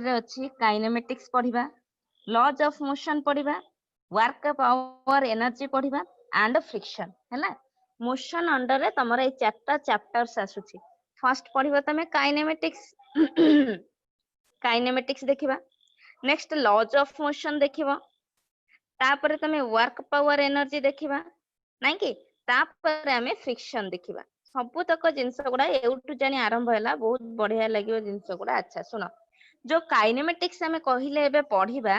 रे अछि काइनेमेटिक्स पढ़िबा, लॉज ऑफ मोशन पढ़िबा, वर्क पावर एनर्जी पढ़िबा एंड फ्रिक्शन हैला। मोशन अंडर रे तमरा ए चारटा चैप्टर्स आसुची। फर्स्ट पढ़िबा तमे काइनेमेटिक्स काइनेमेटिक्स देखिबा, नेक्स्ट लॉज ऑफ मोशन देखिबा, तापरे तमे वर्क पावर एनर्जी देखिबा नाइ कि, तापरे हमें फ्रिक्शन देखिबा। सबु तक जिंस गुडा एउटु जानी आरंभ हैला, बहुत बढ़िया लागियो जिंस गुडा। अच्छा सुनो, जो काइनेमेटिक्स हमें कहिले एबे पढ़िबा,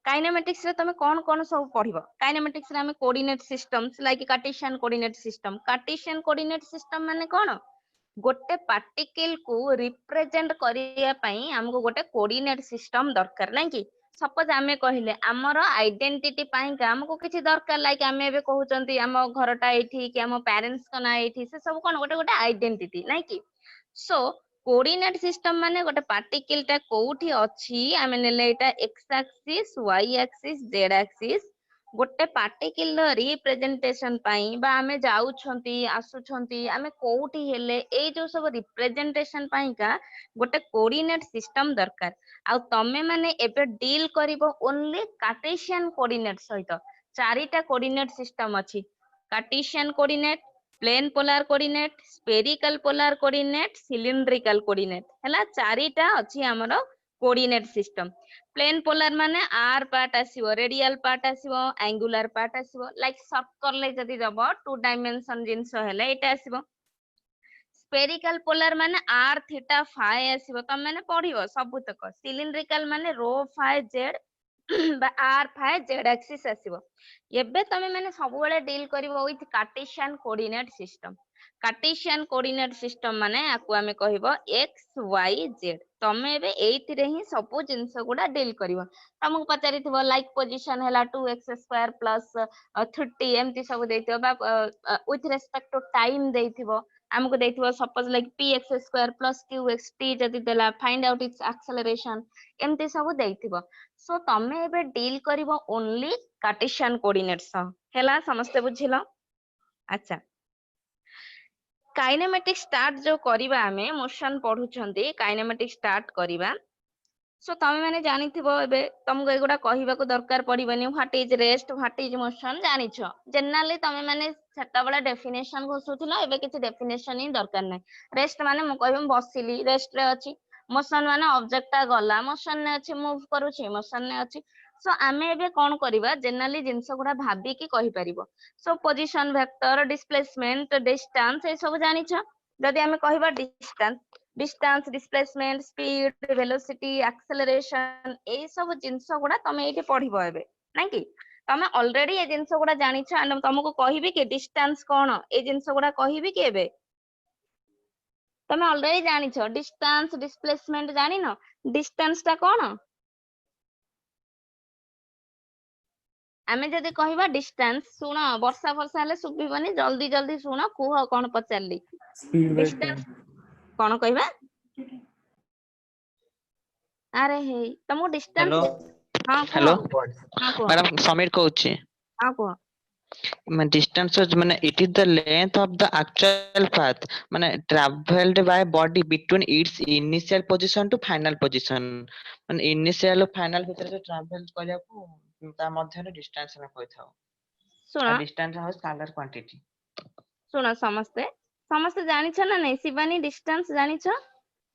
काइनेमेटिक्स रे तमे कोन कोन सब पढ़िबो। काइनेमेटिक्स रे हमें coordinate systems like Cartesian coordinate system. Cartesian coordinate system माने कोन, गोटे पार्टिकल को रिप्रेजेंट करिया पई हमको गोटे कोऑर्डिनेट सिस्टम दरकार नाइ कि। सपोज आमे कहिले हमर आइडेंटिटी पई का हमको किछि दरकार, लाइक आमे एबे कहउचंती हम घरटा एठी कि हम पेरेंट्स का ना एठी, से सब कोन गोटे गोटे आइडेंटिटी नाइ कि। सो कोऑर्डिनेट सिस्टम माने गोटे पार्टिकल टा कोउठी अछि, आमे नेले एटा x axis, y axis, z axis, गोटे पार्टिकल रिप्रेजेंटेशन पई बा आमे जाउछंती आसुछंती आमे कोउठी हेले ए जो सब रिप्रेजेंटेशन पई का गोटे कोऑर्डिनेट सिस्टम दरकार। आ तमे माने एबे डील करिवो ओनली कार्टेशियन कोऑर्डिनेट सहित। चारिटा कोऑर्डिनेट सिस्टम अछि, Cartesian coordinate, plane polar coordinate, spherical polar coordinate, cylindrical coordinate हैला। चारिटा अछि हमरो कोऑर्डिनेट सिस्टम। प्लेन पोलर माने आर पार्ट आसीबो, रेडियल पार्ट आसीबो, एंगुलर पार्ट आसीबो, लाइक सर्कल ले जदी जबो टू डायमेंशन जिंस हेले एटा आसीबो। स्फेरिकल पोलर माने आर थीटा फाई आसीबो, तम माने पढिबो सब तक। सिलिंड्रिकल माने रो फाई जेड बा आर फाई जेड एक्सिस आसीबो। एबे तमे माने सब बेले डील करिवो with Cartesian coordinate system. Cartesian coordinate system माने आकु हमें कहबो एक्स वाई जेड। तमे एबे एइथि रे ही सब जिंस गुडा डील करिवो। तमको पचारिथिबो लाइक पोजीशन हैला 2x² प्लस 30 एमती सब देथिबो, बा विथ रेस्पेक्ट टू टाइम देथिबो। हमको देथिबो suppose like px² plus qxt जदी देला, फाइंड आउट इट्स एक्सेलरेशन, एमती सब देथिबो। सो तमे एबे डील करिवो ओनली कार्टेशियन कोऑर्डिनेट स हैला। समझते बुझिलो? अच्छा, काइनेमेटिक स्टार्ट जो करिबा, हमें मोशन पढुछंती काइनेमेटिक स्टार्ट करिबा। सो तमे माने जानिथिबो एबे तुमको एगुडा कहिबाको दरकार पडिबनी, what is rest, what is motion जानिछो। जनरली तमे माने सेटा बडा डेफिनेशन घोसुथिलो, एबे किछि डेफिनेशन ही दरकार नै। रेस्ट माने मु कहबम बसिली रेस्ट रे अछि, मोशन माने ऑब्जेक्ट ता गला मोशन ने अछि, मूव करूछि मोशन ने अछि। सो आमे एबे कोन करिबा, जनरली जिंस गुडा भाबी की कहि परिबो। So position vector, displacement, distance ए सब जानिछो। जदी आमे कहिबा distance, distance, displacement, speed, velocity, acceleration, ए सब जिंस गुडा तमे एठी पढिबो एबे नै कि। तमे ऑलरेडी ए जिंस गुडा जानिछो, एंड तुमको कहिबी कि डिस्टेंस कोन, ए जिंस गुडा कहिबी कि एबे तमे ऑलरेडी जानिछो। डिस्टेंस, डिस्प्लेसमेंट जानिनो, डिस्टेंस ता कोन। आमे जदी कहिबा डिस्टेंस, सुनो वर्षा वर्षा हले सुबिबनी, जल्दी जल्दी सुनो, कुह कोन पचारली। स्पीड डिस्टेंस कोन कहिबा? अरे हे तुमको डिस्टेंस, हेलो हां कुह, हेलो हां कुह, मैडम समीर कहूची। हां कुह। Distance is माने it is the length of the actual path माने traveled by body between its initial position to final position। माने initial final भितर जो travel करिया को ता मध्य रे distance ना कहथाउ। सुनो distance है scalar quantity। सुनो समस्ते समस्ते जानिछ ना नहीं शिवानी, डिस्टेंस जानिछ?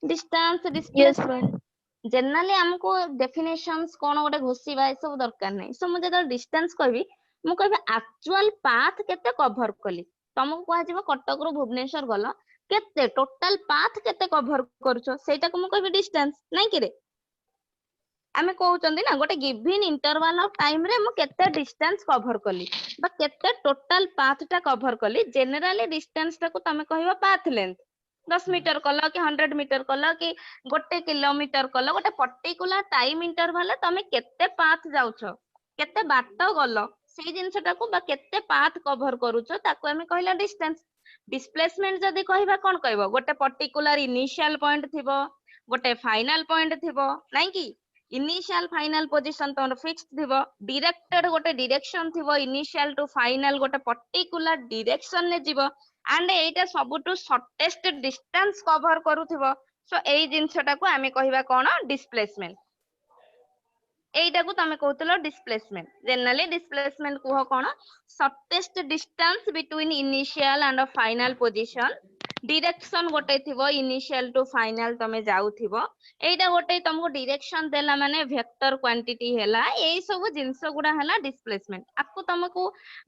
डिस्टेंस, डिस्प्लेसमेंट जनरली हमको डेफिनेशंस कोन गोटे घोषिबा ए सब दरकार नहीं। सो मु जदर डिस्टेंस कहबी, मु कहबी एक्चुअल पाथ केते कवर कली। तुमको कह जिवो कटक रु भुवनेश्वर गलो, केते टोटल पाथ केते कवर करछो, सेटा को मु कहबी डिस्टेंस नहीं कि रे। आमे कहउचंदी ना गोटे गिवन इंटरवल ऑफ टाइम रे मु केते डिस्टेंस कवर कली बा केते टोटल पाथ टा कवर कली। जनरली डिस्टेंस टा को तमे कहबा पाथ लेंथ, 10 मीटर कलो कि 100 मीटर कलो कि 1 किलोमीटर कलो, गोटे पर्टिकुलर टाइम इंटरवल तमे केते पाथ जाउछो, केते बाट गलो, सेही जिंसटा को बा केते पाथ कवर करूछो ताको हमें कहला डिस्टेंस। डिस्प्लेसमेंट जदी कहबा कोन कहबो, गोटे पर्टिकुलर इनिशियल पॉइंट थिबो, गोटे फाइनल पॉइंट थिबो नाही कि। इनिशियल फाइनल पोजीशन तोर फिक्स्ड थिबो, डायरेक्टेड गोटे डायरेक्शन थिबो, इनिशियल टू फाइनल गोटे पर्टिकुलर डायरेक्शन ने जीवो, and Etah सबटू shortest distance cover करूथिबो। सो एई जिंसटा को आमे कहिबा कोन डिस्प्लेसमेंट। এইটা কো তুমি কହୁতলো ডিসপ্লেসমেন্ট জেনারেলি ডিসপ্লেসমেন্ট কুহ কোন shortest distance between initial and final position direction গোটে থিবো ইনিशिয়াল টু ফাইনাল তুমি যাଉথিবো এইটা গোটে तुमको डिरेक्शन देला माने वेक्टर क्वांटिटी हैला एई सब जिंस गुडा हैला डिस्प्लेसमेंट आपको तुमको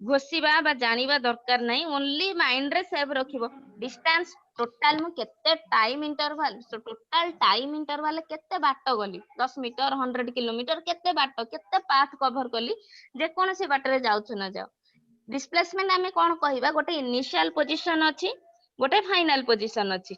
घोषिबा बा जानिबा दरकार नहीं ओनली माइंड रे सेव रखिबो डिस्टेंस टोटल मु केते time interval total time interval केते बाट गली 10 मीटर 100 किलोमीटर केते बाट केते पाथ कवर कली जे कोन से बाट रे जाउछ ना जाओ डिस्प्लेसमेंट आमे कोन कहिबा गोटे इनिशियल पोजीशन अछि गोटे फाइनल पोजीशन अछि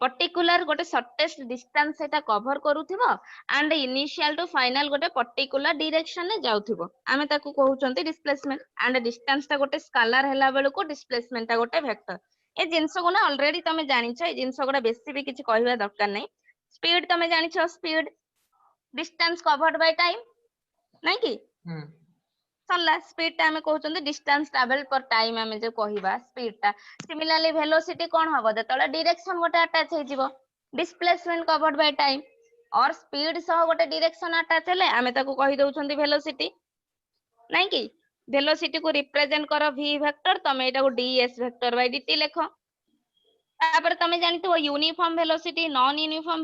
पर्टिकुलर गोटे शॉर्टेस्ट डिस्टेंस सेटा कवर करूथिबो एंड इनिशियल टू फाइनल गोटे पर्टिकुलर डायरेक्शन में जाउथिबो आमे ताकू कहउचंती डिस्प्लेसमेंट एंड डिस्टेंस ता गोटे स्केलर हैला बेल को डिस्प्लेसमेंट ता गोटे वेक्टर ए जिंस को ना ऑलरेडी तमे जानिछ ए जिंस गोटा बेसी भी किछि कहबा दरकार नै स्पीड तमे जानिछ speed distance covered by time नै कि सरला स्पीड ता हमें कहउचंती डिस्टेंस ट्रैवल पर टाइम हमें जो कहिबा स्पीड ता सिमिलरली वेलोसिटी कोन हबो जतले डायरेक्शन गोटे अटैच हे जिवो डिस्प्लेसमेंट कवर्ड बाय टाइम और स्पीड सह गोटे डायरेक्शन अटैच हेले हमें ताको कहि दउचंती वेलोसिटी नै कि वेलोसिटी को रिप्रेजेंट करो v वेक्टर तमे एटा को ds वेक्टर बाय dt लेखो तापर तमे जानितो uniform velocity non uniform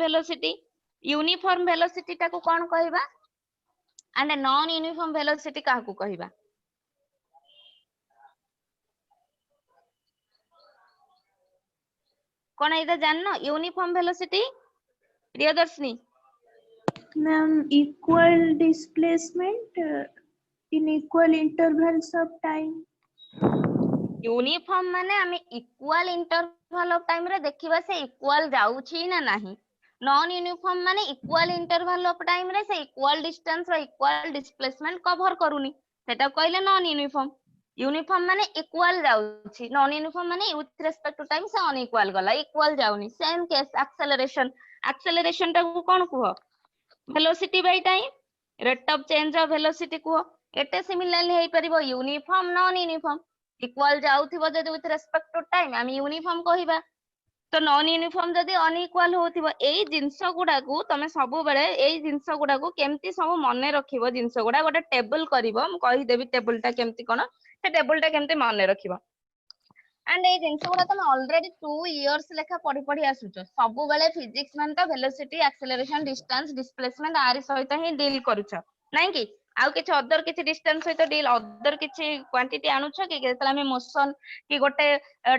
velocity ताको कोन कहिबा एंड नॉन यूनिफॉर्म वेलोसिटी काहकु कहिबा कोन एटा जाननो uniform velocity Priyadarshini ma'am equal displacement in equal intervals of time. Uniform माने हमें इक्वल इंटरवल ऑफ टाइम रे देखिबा से इक्वल जाउछि ना नाही नॉन यूनिफॉर्म माने इक्वल इंटरवल ऑफ टाइम रे से इक्वल डिस्टेंस और इक्वल डिस्प्लेसमेंट कवर करूनी सेटा कहले नॉन यूनिफॉर्म यूनिफॉर्म माने इक्वल जाउछि नॉन यूनिफॉर्म माने विथ रिस्पेक्ट टू टाइम से अनइक्वल गला इक्वल जाउनी सेम केस एक्सेलरेशन टा को कोन कुह velocity by time rate of change of velocity कुह एटे सिमिलरली हेई परिबो यूनिफॉर्म नॉन यूनिफॉर्म इक्वल जाउथिबो जदि विथ रिस्पेक्ट टू टाइम हम यूनिफॉर्म कहिबा तो नॉन यूनिफॉर्म जदि अनइक्वल होथिबो एई जिंस गुडा को तमे सब बेले एई जिंस गुडा को केमती सब मने रखिबो जिंस गुडा गोटे टेबल करिवो हम कहि देबी टेबल टा केमती कोन से टेबल टा केमती मने रखिबो एंड एई जिंस गुडा तमे ऑलरेडी 2 इयर्स लेखा पढी पढी आसुचो सब बेले फिजिक्स मान तो वेलोसिटी एक्सेलरेशन डिस्टेंस डिस्प्लेसमेंट आरि सहित ही डील करूछो नाही कि आउ किछि अदर किछि डिस्टेंस सहित डील अदर किछि क्वांटिटी आनुछ कि जेतला हमें मोशन कि गोटे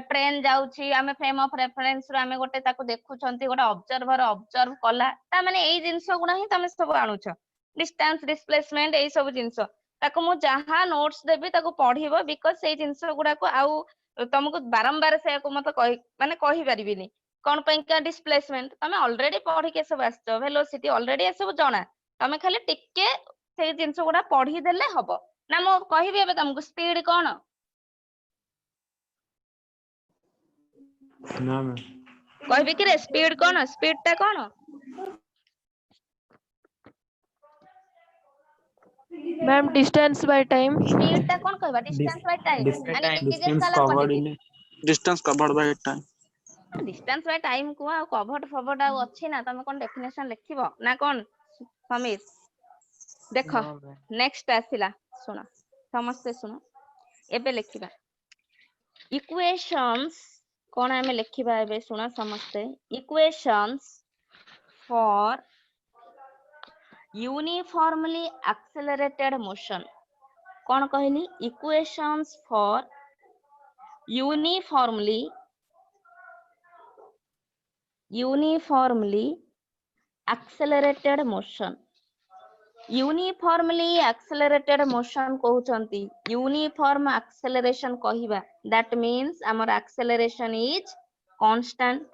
ट्रेन जाउछि हमें फ्रेम ऑफ रेफरेंस रो हमें गोटे ताको देखुछंती गोटे ऑब्जर्वर ऑब्जर्व कला ता माने एई जिंस गुडा ही तमे सब आनुछ डिस्टेंस डिस्प्लेसमेंट एई सब जिंस ताको मु जहा नोट्स देबी ताको पढिबो बिकॉज़ सेई जिंस गुडा को आउ तुमको बारंबार से को मत कहि माने कहि परिबिनी कोन पैका डिस्प्लेसमेंट तमे ऑलरेडी पढी के सब आछो वेलोसिटी ऑलरेडी सब जणा तमे खाली टिके से जिंस गुडा पढी देले हबो ना मो कहिबे एबे तुमको स्पीड कोन ना मैम कहबे कि रे स्पीड कोन स्पीड ता कोन ma'am distance by time speed ता कोन कहबा डिस्टेंस बाय टाइम Distance यानी time. कि जे distance साला covered quantity in distance covered by time. Distance by time को आ कवर्ड फवर्ड आ अछि ना तमे कोन डेफिनेशन लिखिबो ना कोन समीर देखो नेक्स्ट आसिला सुनो समस्त सुनो एबे लिखिबा इक्वेशंस कोन हमें लिखिबा एबे सुनो समस्त equations for uniformly accelerated motion कोन कहली equations for uniformly accelerated motion uniformly accelerated motion कहउचंती uniform acceleration कहिबा that means our acceleration is constant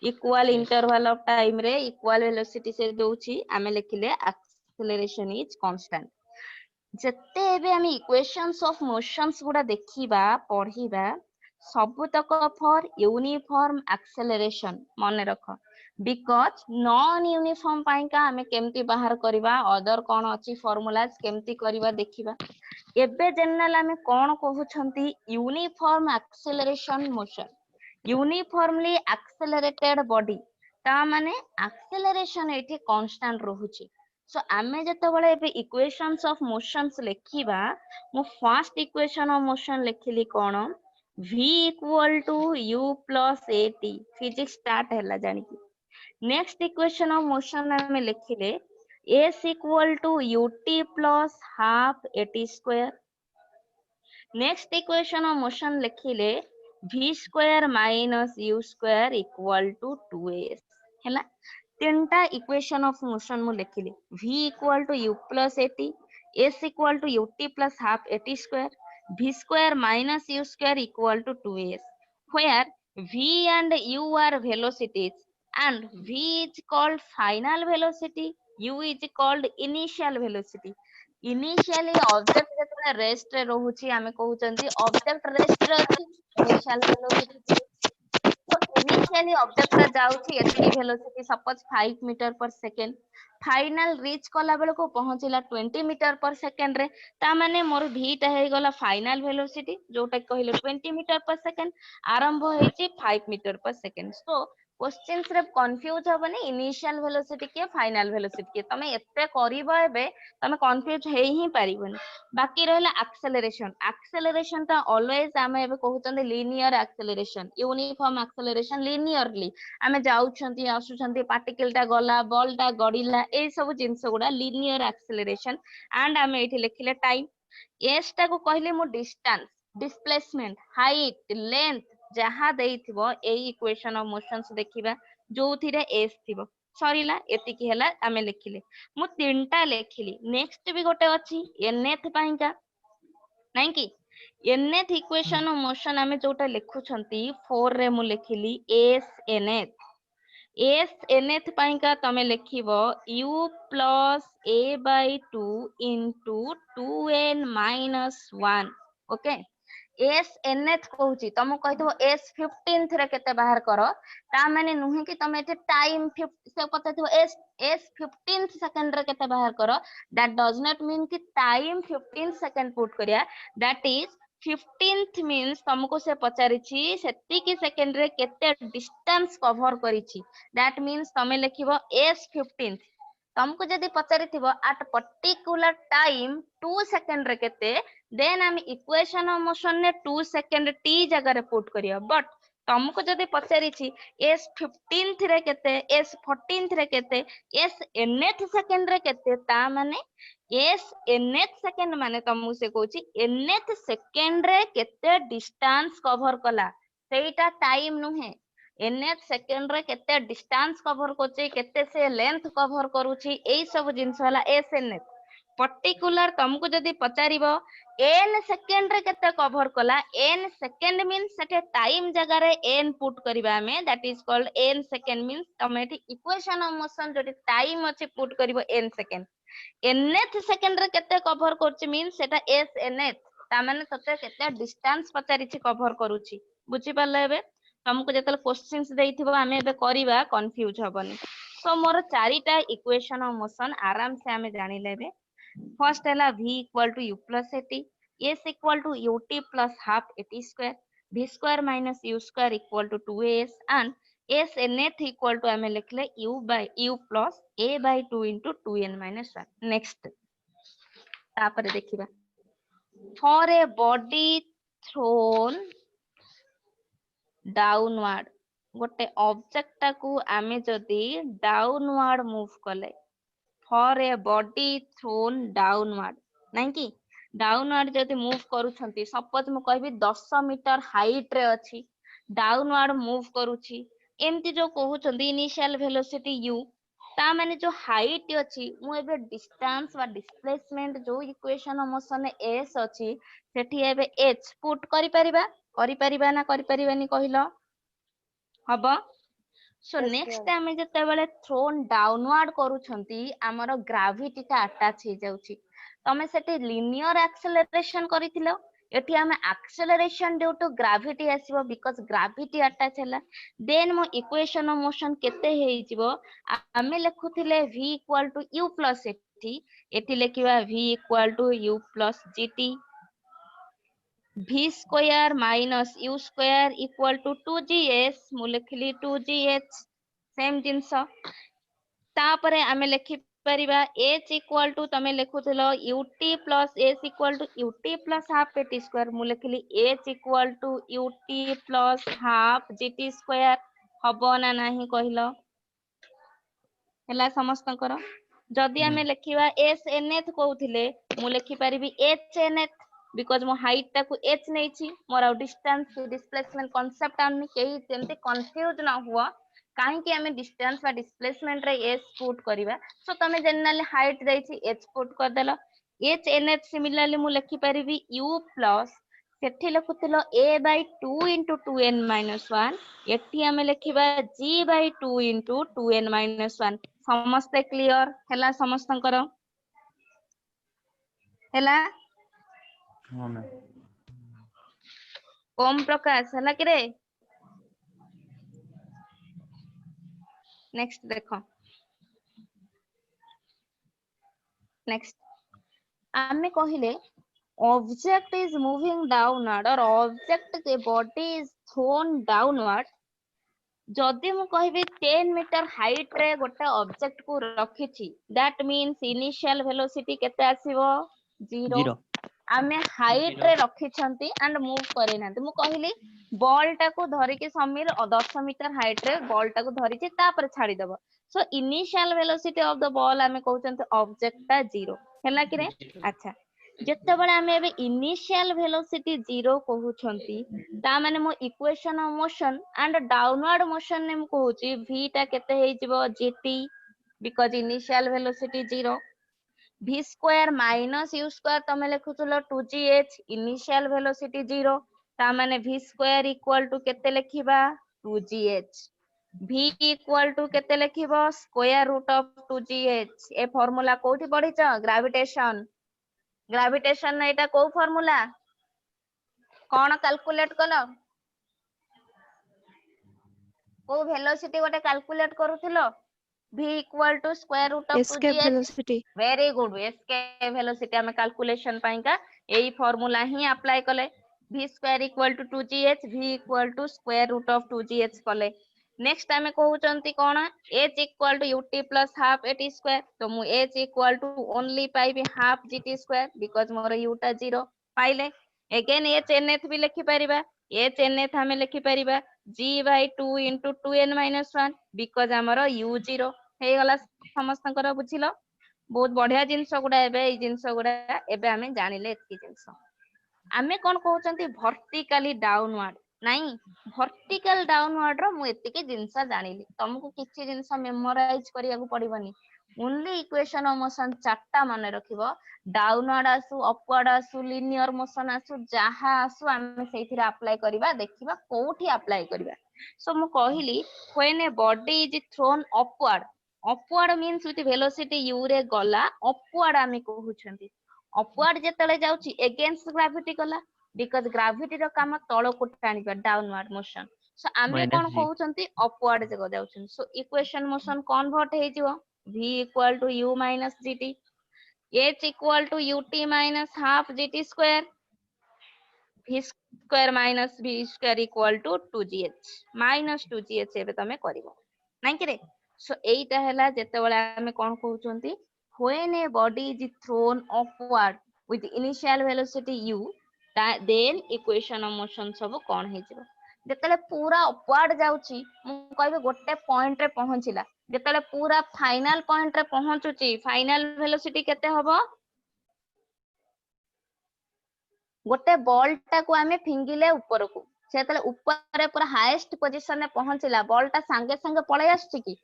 equal interval of time रे equal velocity से दोची आमे लिखिले acceleration is constant जते एबे हम equations of motions गुडा देखिबा पढिबा सबुतक फॉर यूनिफॉर्म एक्सेलरेशन मने रख बिकॉज नॉन यूनिफॉर्म पाइका हमें केमती बाहर करिबा अदर कोन अछि फार्मूलाज केमती करिबा देखिबा एबे जनरल हमें कोन कहउछंती uniform acceleration motion uniformly accelerated body ता माने एक्सेलरेशन एठी कांस्टेंट रहउची सो आमे जेतेबेले एबे इक्वेशंस ऑफ मोशंस लिखिबा मु फर्स्ट इक्वेशन ऑफ मोशन लिखिली कोन v equal to u plus at physics start हैला जानि कि नेक्स्ट इक्वेशन ऑफ मोशन आमे लिखिले s equal to ut plus half at square next equation of motion लिखिले v square minus u square equal to 2s हैला तीनटा equation of motion मु लिखिली v equal to u plus at s equal to ut plus half at square v square minus u square equal to 2s where v and u are velocities and v is called final velocity u is called initial velocity initially object जेतबेले rest रे रहूची आमे कहउचंती object rest रे अछि initial velocity तो initially object रा जाउची एतकी velocity suppose 5 meter per second final reach कला बेल को पहुंचला 20 मीटर पर सेकंड रे ता माने मोर v टा हे गला फाइनल वेलोसिटी जोटा कहिले 20 मीटर पर सेकंड आरंभ होईची 5 meter per second so questions रे कंफ्यूज हबनी इनिशियल वेलोसिटी के फाइनल वेलोसिटी के तमे एते करबो एबे तमे कंफ्यूज हे ही पारिबनी बाकी रहला एक्सेलरेशन ता ऑलवेज आमे एबे कहउचंदी linear acceleration uniform acceleration linearly आमे जाउछंती आसुछंती पार्टिकल टा गला बॉल टा गडिला ए सब जिंस गुडा लीनियर एक्सेलरेशन एंड आमे एठी लिखिले टाइम एस टा को कहले मो डिस्टेंस डिस्प्लेसमेंट हाइट लेंथ जहा देइथिबो ए इक्वेशन ऑफ मोशंस देखिबा जोथिरे एस थिबो सरीला एतिकी हैला आमे लिखिले मु तीनटा लेखिली नेक्स्ट भी गोटे अछि nth पाइका नाही कि nth इक्वेशन ऑफ मोशन आमे जोटा लिखुछंती 4 रे मु लिखिली s nth पाइका तमे लिखिबो u प्लस a by 2 into 2n minus 1 okay s nth कहूची तम कहथबो s 15th रे केते बाहर करो ता माने नुहे कि तमे एते टाइम से पताथबो s 15th सेकंड रे केते बाहर करो दैट डज नॉट मीन कि टाइम 15 सेकंड पुट करिया दैट इज 15th मीन्स तुमको से पचारिछि सेति की सेकंड रे केते डिस्टेंस कवर करिछि दैट मीन्स तमे लिखिबो s 15th तुमको जदी पचारिथिबो एट पर्टिकुलर टाइम 2 सेकंड रे केते देन हम इक्वेशन ऑफ मोशन ने 2 सेकंड t जगह रे पुट करियो बट तुमको जदी पचारिछि s 15th रे केते s 14th रे केते s nth सेकंड रे केते ता माने s nth सेकंड माने तुमको से कहूची nth सेकंड रे केते डिस्टेंस कवर कला सेटा टाइम नुहे nth सेकंड रे केते डिस्टेंस कवर करछि केते से लेंथ कवर करूछि एई सब जिंस वाला s nth पर्टिकुलर तुमको जदी पचारिबो n सेकंड रे केते कवर कला n सेकंड मींस सेटे टाइम जगह रे n पुट करबा हमें that is called n second means तमे एठी इक्वेशन ऑफ मोशन जदी टाइम अछि पुट करबो n सेकंड nth सेकंड रे केते कवर करछि मींस सेटा s nth ता माने तते केते डिस्टेंस पचारिछि कवर करूछि बुझि पाले एबे तुमको जेतल क्वेश्चंस देइथिबो हमें एबे करिबा कंफ्यूज हबनी सो मोर चारिटा इक्वेशन ऑफ मोशन आराम से हमें जानि लेबे फर्स्ट है v equal to u plus at s equal to ut plus half at square v square minus u square equal to 2as and s nth equal to हमें लिखले u प्लस a by 2 into 2n minus 1 next तापर देखिबा for a body thrown downward गोटे object को आमे जदी downward move कले for a body thrown downward नहीं कि डाउनवर्ड जदी मूव करूछंती सपोज मु कहबी 10 मीटर हाइट रे अछि डाउनवर्ड मूव करूछि एमती जो कहउछंती इनिशियल वेलोसिटी u ता माने जो हाइट अछि मु एबे डिस्टेंस वा डिस्प्लेसमेंट जो इक्वेशन ऑफ मोशन s अछि सेठी एबे h पुट करि परिबा ना करि परिबानी कहिलो हबो सो नेक्स्ट आमे जतेबेले थ्रोन डाउनवर्ड करूछंती हमर ग्रेविटी ता अटैच हे जाउची तमे सेठी लिनियर एक्सेलरेशन करिथिलो एठी हमें एक्सेलरेशन ड्यू टू ग्रेविटी आसीबो बिकॉज़ ग्रेविटी अटैच हैला देन मो इक्वेशन ऑफ मोशन केते हेइ जिवो हमें लिखुथिले v equal to u plus एठी लिखिबा v equal to u plus gt v square minus u square equal to 2gs मु लिखली 2gh सेम जिंस तापरे आमे लिखि परिबा h इक्वल टू तमे लिखुथिलो ut plus s equal to ut plus half pt square मु लिखिली h equal to ut plus half gt square हबो ना नाही कहिलो हला समस्तकर जदि आमे लिखिबा s nth कहउथिले मु लिखि परिबी h nth बिकॉज मो हाइट टाकू h नेछि मोर डिस्टेंस डिस्प्लेसमेंट कांसेप्ट आनी केही जेमते कंफ्यूज ना हुआ काहे कि आमे डिस्टेंस बा डिस्प्लेसमेंट रे s पुट करबा सो तमे जनरली हाइट देछि h पुट कर देलो h nth सिमिलरली मु लिखि परिबी u प्लस सेठी लिखुतिलो a by 2 into 2n minus 1 एठी आमे लिखिबा g by 2 into 2n minus 1 समस्त क्लियर हला समस्तंकर हला हाँ मैम ओम प्रकाश हला कि रे नेक्स्ट देखो नेक्स्ट आमे कहिले object is moving downward or object the body is thrown downward जदि मु कहबी 10 मीटर हाइट रे गोटे ऑब्जेक्ट को रखिछि दैट मींस इनिशियल वेलोसिटी केते आसीबो 0 आमे हाइट रे रखिछंती एंड मूव करे नांती मु कहली बॉल टा को धरि के समीर 10 मीटर हाइट रे बॉल टा को धरि छि तापर छाडी दबो so initial velocity of the ball आमे कहउछंती ऑब्जेक्ट टा 0 हैला कि रे अच्छा जत्ते बळे आमे एबे इनिशियल वेलोसिटी 0 कहउछंती ता माने मो equation of motion and downward motion ने मु कहउची v टा केते हेइ जिवो gt because initial velocity 0 v square minus u square तमे लिखुतलो 2gh इनिशियल वेलोसिटी 0 ता माने v स्क्वायर इक्वल टू केते लिखिबा 2gh v इक्वल टू केते लिखिबो स्क्वायर रूट ऑफ 2gh ए फार्मूला कोठी पढिछ ग्रेविटेशन एटा को फार्मूला कोन कैलकुलेट कलो को वेलोसिटी गोटे कैलकुलेट करूथिलो v equal to square root of escape 2gh velocity. Very good escape velocity हमें कैलकुलेशन पाइका एई फार्मूला ही अप्लाई कले v square equal to 2gh v equal to square root of 2gh कले नेक्स्ट हमें कहउचंती कोन h equal to ut plus half at square तो मु h इक्वल टू ओनली पाइबी हाफ gt स्क्वायर बिकॉज़ मोर u टा 0 पाइले अगेन h nth भी लिखि परिबा h nth हमें लिखि परिबा g by 2 into 2n minus 1 because हमर u 0 हे गला समस्तंकर बुझिलो बहुत बढ़िया जिनस गुडा एबे ई जिनस गुडा एबे हमें जानिले एतकी जिनस आमे कोन कहउचंती वर्टिकली डाउनवर्ड नाही वर्टिकल डाउनवर्ड रो मु एतकी जिनस जानिली तुमको किछि जिनस मेमोराइज करिया को पड़िबनी ओनली इक्वेशन ऑफ मोशन चारटा माने रखिबो डाउनवर्ड आसु अपवर्ड आसु लिनियर मोशन आसु जहा आसु आमे सेथिरा अप्लाई करिबा देखिबा कोठी अप्लाई करिबा सो मु कहिली when a body is thrown upward means with velocity u रे गला अपवर्ड आमे कहउछंती अपवर्ड जेतले जाउची अगेंस्ट ग्रेविटी गला बिकॉज़ ग्रेविटी रो काम तळ को टाणीबा डाउनवर्ड मोशन सो आमे कोन कहउछंती अपवर्ड जे जाउछन सो इक्वेशन मोशन कन्वर्ट हे जिवो v equal to u minus gt h equal to ut minus half gt square v square minus v square equal to 2gh minus 2gh एबे तमे करिवो नाही कि रे सो एटा हैला जेते बेला हमें कोन कहउचंती when a body is thrown upward with initial velocity u then equation of motion सब कोन हे जिवो जेतले पूरा अपवर्ड जाउची मु कहबे गोटे पॉइंट रे पहुंचिला जेतले पूरा फाइनल पॉइंट रे पहुंचुची फाइनल वेलोसिटी केते हबो गोटे बॉल टा को हमें फिंगिले ऊपर को सेतले ऊपर रे पूरा हाईएस्ट पोजीशन रे पहुंचिला बॉल टा संगे संगे पळे आछी की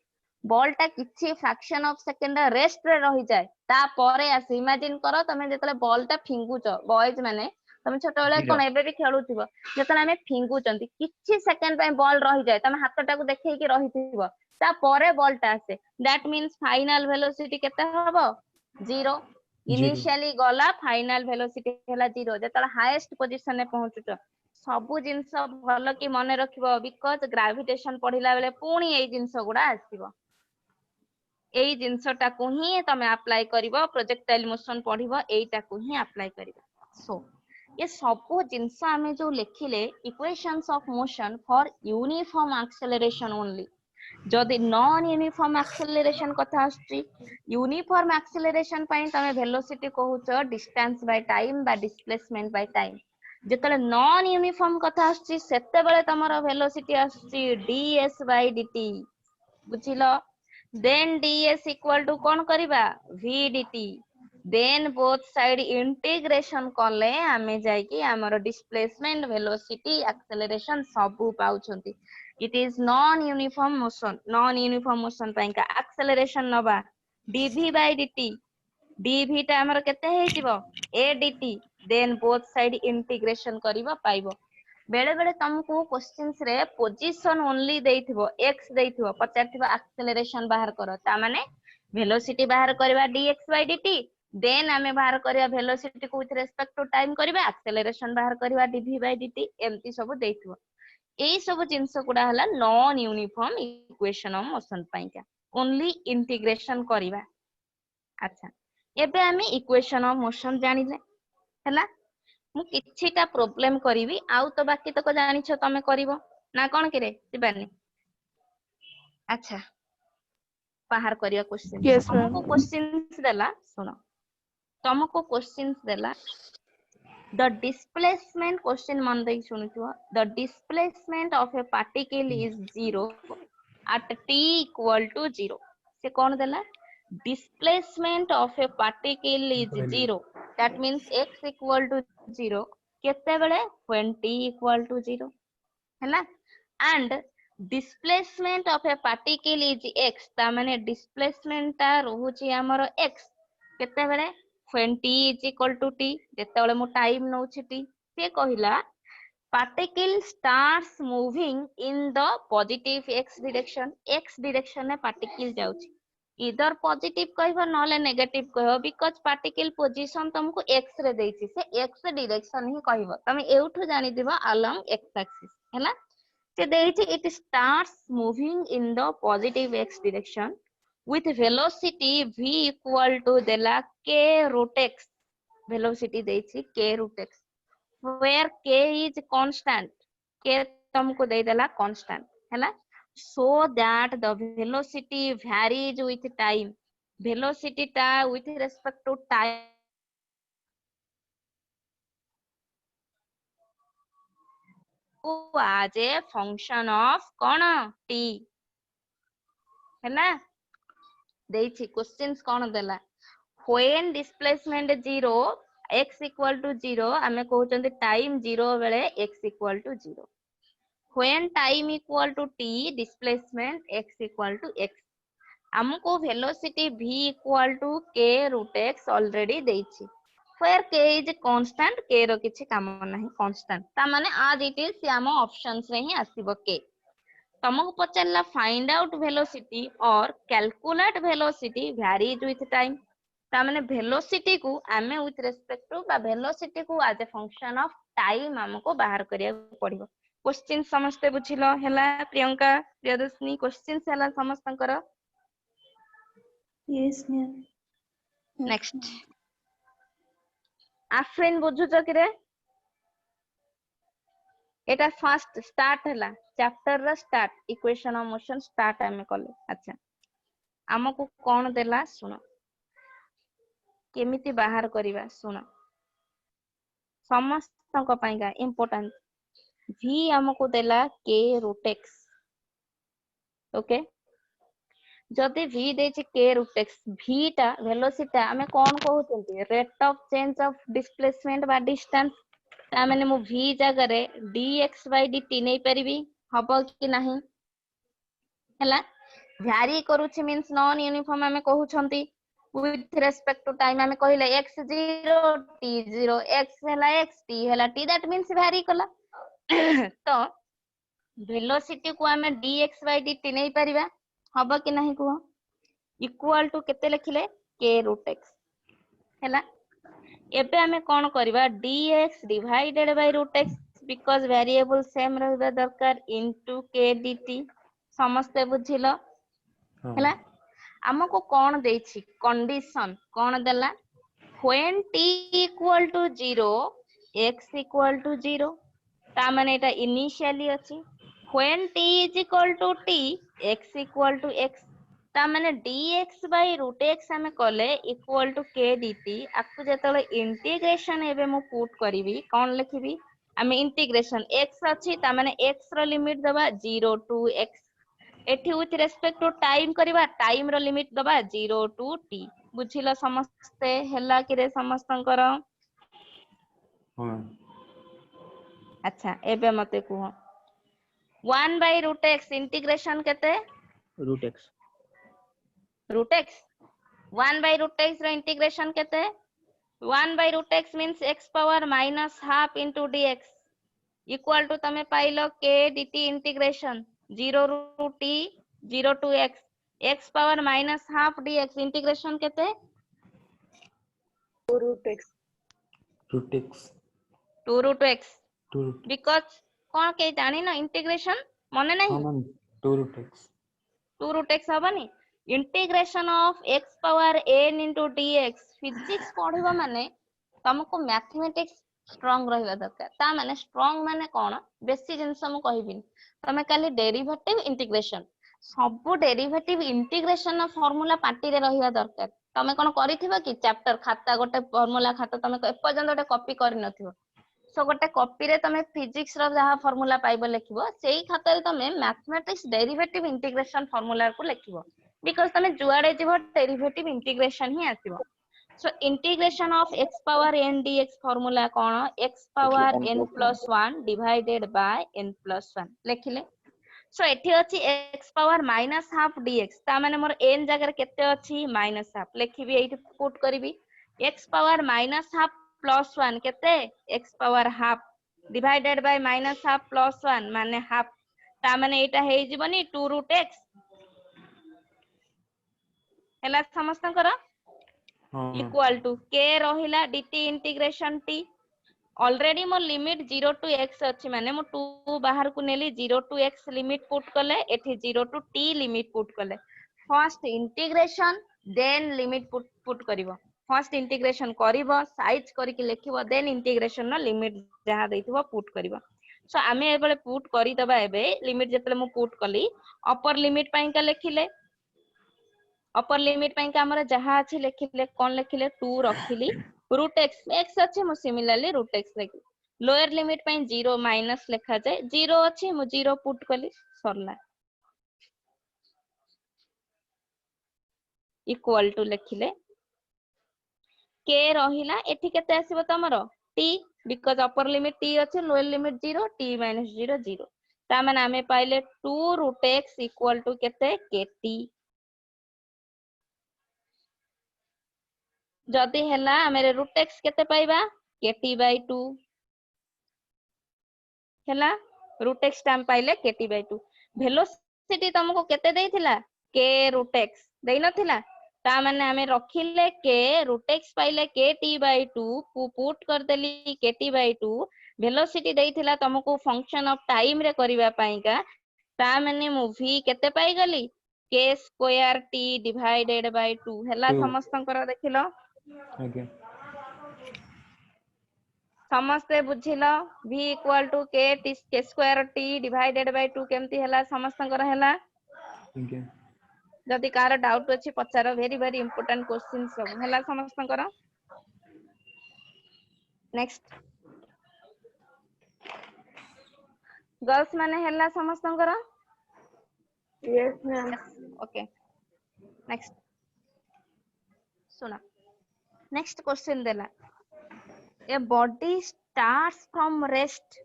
बॉल टा किछि फ्रैक्शन ऑफ सेकंड रेस्ट रे रही जाए ता परे आसी इमेजिन करो तमे जेतले बॉल टा फिंगुचो बॉयज माने तमे छोट बेला कोन एबे भी खेलुथिबो जेतले हमें फिंगुचंती किछि सेकंड पे बॉल रही जाए तमे हातटा को देखै कि रहिथिबो ता परे बॉल टा आसे दैट मींस फाइनल वेलोसिटी केते हबो 0 इनिशियली गला फाइनल वेलोसिटी हला 0 जेतले हाईएस्ट पोजीशन रे पहुंचुचो सबु जिंस भलो कि मने रखिबो बिकॉज़ ग्रेविटेशन पढिला बेले पुणी एई जिंस गुडा आसीबो एई जिंसटा को ही तमे अप्लाई करिवो प्रोजेक्टाइल मोशन पढिबो एईटा को ही अप्लाई करिवो सो ये सबु जिंस आमे जो लेखिले equations of motion for uniform acceleration only जदि नॉन यूनिफॉर्म एक्सेलरेशन कथा आछी यूनिफॉर्म एक्सेलरेशन पई तमे वेलोसिटी कहूछ डिस्टेंस बाय टाइम बा डिस्प्लेसमेंट बाय टाइम जेतले नॉन यूनिफॉर्म कथा आछी सेते बेले तमरो वेलोसिटी आछी ds बाय dt बुझिलो देन ds इक्वल टू कोन करबा v dt then both side integration कले आमे जाई कि हमरो डिस्प्लेसमेंट वेलोसिटी एक्सेलरेशन सबु पाउछंती it is non-uniform motion ପାଇଁ का acceleration नबा dv by dt dv टा हमर केते हेजिबो a dt then both side integration करिवो पाइबो बेले बेले तुमको क्वेश्चंस रे पोजीशन ओनली देइथिबो x देइथिबो पचारथिबो acceleration बाहर करो ता माने वेलोसिटी बाहर करबा dx by dt देन आमे बाहर करबा वेलोसिटी को विथ रेस्पेक्ट टू टाइम करबा acceleration बाहर करबा dv by dt एमती सब देइथिबो एई सब जिंस गुडा हला non uniform equation of motion पाइका ओनली इंटीग्रेशन करिवा अच्छा एबे आमे इक्वेशन ऑफ मोशन जानिले हला मु किछिटा प्रॉब्लम करिवि आउ तो बाकी तक जानिछ तमे करिवो ना कोन करे दिबानी अच्छा बाहर करिया क्वेश्चन Yes, ma'am. तुमको क्वेश्चंस देला सुनो तुमको क्वेश्चंस देला the displacement question मन देई सुनिथुआ the displacement of a particle is 0 at t equal to 0 से कौन देला displacement of a particle is 0 that means x equal to 0 केते बेले when t equal to 0 हैला and displacement of a particle is x ता माने displacement ता रहूची हमर x केते बेले when t is equal to t जेतेबेले मु टाइम नउछि t से कहिला particle starts moving in the positive x direction में particle जाउछि either positive कहबो नले नेगेटिव कहबो because particle position तुमको x रे देछि से x direction ही कहबो तमे एउठु जानि दिबो along x axis हैला से देछि it starts moving in the positive x direction with velocity v equal to देला k root x velocity देछि k root x where k is constant k तुमको दे देला constant हैला so that the velocity varies with time velocity ता with respect to time as a function of कौन t हैला देछि questions कौन देला when displacement 0 x equal to 0 आमे कहउचंती टाइम 0 बेले x equal to 0 when time equal to t displacement x equal to x हमको velocity v equal to k root x already देछि where k is constant k रो किछि काम नाही constant ता माने आज it is हम ऑप्शंस रे ही आसीबो k तुमको पचारला फाइंड आउट वेलोसिटी और calculate velocity varies with time ता माने वेलोसिटी को आमे विथ रेस्पेक्ट टू बा वेलोसिटी को as a function of time हमको बाहर करिया पड़िबो क्वेश्चन समस्त बुझिलो हैला प्रियंका प्रियदर्शनी क्वेश्चन हैला समस्तंकर yes ma'am नेक्स्ट आफ्रिन बुझुछ कि रे एटा फर्स्ट स्टार्ट हैला चैप्टर रा start equation of motion start आमे कले अच्छा हमको कोन देला सुनो केमिति बाहर करिवा सुनो समस्तक पाइगा इंपोर्टेंट v हमको देला k root x ओके जदि v देछि k root x v टा वेलोसिटी हमें कोन कहउछंती rate of change of displacement बा डिस्टेंस ता माने मु v जगह रे dx by dt नै परिबी हबो कि नाही हैला vary करूछि मींस नॉन यूनिफॉर्म हमें कहउछंती with respect to time हमें कहिले x 0 t 0 x हैला x t हैला t that means vary कला तो वेलोसिटी को हमें dx by dt नै परिबा हबो कि नाही को इक्वल टू केते लिखिले k root x हैला एबे हमें कोन करबा dx divided by root x because variable same रहबा दरकार into k dt समस्त बुझिलो हैला हमको कोन देछि कंडीशन कोन देला when t equal to 0 x equal to 0 ता माने एटा इनिशियली अछि when t is equal to t x equal to x ता माने dx बाय रूट x हमें कले इक्वल टू k dt आपको जेतले इंटीग्रेशन एबे मु पुट करिवि कोन लिखिबि हमें इंटीग्रेशन x अछि ता माने x रो लिमिट दबा 0 टू x एठी विथ रेस्पेक्ट टू टाइम करिवा टाइम रो लिमिट दबा 0 टू t बुझिलो समस्ते हैला कि रे समस्तंकर हाँ मैम अच्छा एबे मते कुह 1 बाय रूट x इंटीग्रेशन केते root x root x 1 by root x रो इंटीग्रेशन केते 1 by root x means x power minus half into dx equal to तमे pilo k dt integration 0 ru t 0 to x x power minus half dx integration केते root x 2 root x two root because कोन के जानी ना integration मने हाँ नहीं ma'am two root x 2 root x हबनी integration of x power n into dx physics पढिबा माने तुमको मैथमेटिक्स स्ट्रांग रहिबा दरकार ता माने स्ट्रांग माने कोन बेसी जिंस हम कहिबिन तमे खाली डेरिवेटिव इंटीग्रेशन सब डेरिवेटिव इंटीग्रेशन फार्मूला पार्टी रे रहिबा दरकार तमे कोन करिथिबा कि चैप्टर खाता गोटे फार्मूला खाता तमे एपर्यंत गोटे कॉपी करि नथिबो सो गोटे कॉपी रे तमे फिजिक्स रो जहा फार्मूला पाइबो लिखिबो सेही खाता रे तमे मैथमेटिक्स डेरिवेटिव इंटीग्रेशन फार्मूला को लिखिबो बिकॉज़ तमे जुआडे जीवो डेरिवेटिव इंटीग्रेशन ही आसीबो so integration of x power n dx formula कोन x power n plus 1 divided by n plus 1 लिखिले सो एठी अछि x power minus half dx ता माने मोर n जगह केते अछि माइनस हाफ लिखिबी एठी पुट करिवि x power minus half plus 1 केते x power half divided by minus half plus 1 माने हाफ ता माने एटा हेइ जीवनी 2 रूट x हैला समस्तंकर हाँ मैम इक्वल टू k रहिला dt इंटीग्रेशन t ऑलरेडी मो लिमिट 0 टू x अछि माने मो 2 बाहर को नेली 0 टू x लिमिट पुट कले एठी 0 टू t लिमिट पुट कले first integration then limit put करिवो फर्स्ट इंटीग्रेशन करिवो साइज करिके लिखिवो देन इंटीग्रेशन न लिमिट जहा दैथिवो पुट करिवो सो आमे एबले पुट करि दबा एबे लिमिट जतले मो पुट कली अपर लिमिट पई का लिखिले अपर लिमिट पई का हमर जहा अछि लिखिले कोन लिखिले 2 रखिली रूट x x अछि मो सिमिलरली रूट x लिखि लोअर लिमिट पई 0 माइनस लिखा जाय 0 अछि मो 0 पुट कली सरला इक्वल टू लिखिले k रहिला एठी केते आसीबो तमरो t because upper limit t अछि लोअर लिमिट 0 t - 0 0 ता माने हमें पाइले 2 रूट x इक्वल टू केते kt जदी हैला हमें रूट x केते पाइबा kt by 2 हैला रूट x टाइम पाइले kt by 2 वेलोसिटी तुमको केते देइथिला k रूट x देइ नथिला ता माने हमें रखिले k रूट x पाइले kt by 2 पुट कर देली kt by 2 वेलोसिटी देइथिला तुमको फंक्शन ऑफ टाइम रे करिवा पाइका ता माने मु v केते पाइ गली k square t divided by 2 हैला Two. समस्तंकर देखिलो आगे समस्ते बुझिलो v equal to k t k square t divided by 2 केमती हैला समस्तंकर हैला आगे जदी कार डाउट अछि पचारो वेरी वेरी इंपोर्टेंट क्वेश्चन सब हैला समस्तंकर नेक्स्ट गर्ल्स माने हैला समस्तंकर Yes, ma'am. ओके नेक्स्ट सुना नेक्स्ट क्वेश्चन देला a body starts from rest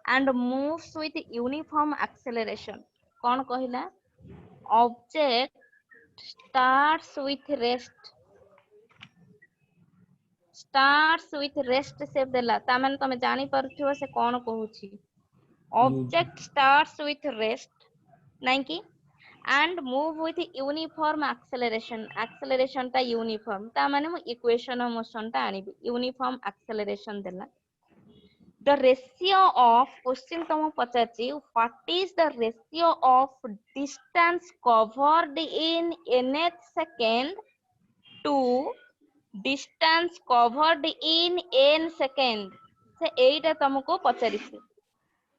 and moves with uniform acceleration कौन कहिला object starts with rest से देला ता माने तमे जानि परथिबो से कौन कहूची object starts with rest नहीं कि and move with uniform acceleration ता uniform ता माने मु equation of motion ता आनिबी uniform acceleration देला the ratio of question तम पचाची what is the ratio of distance covered in nth second to distance covered in n second से एटा तुमको पचारिसे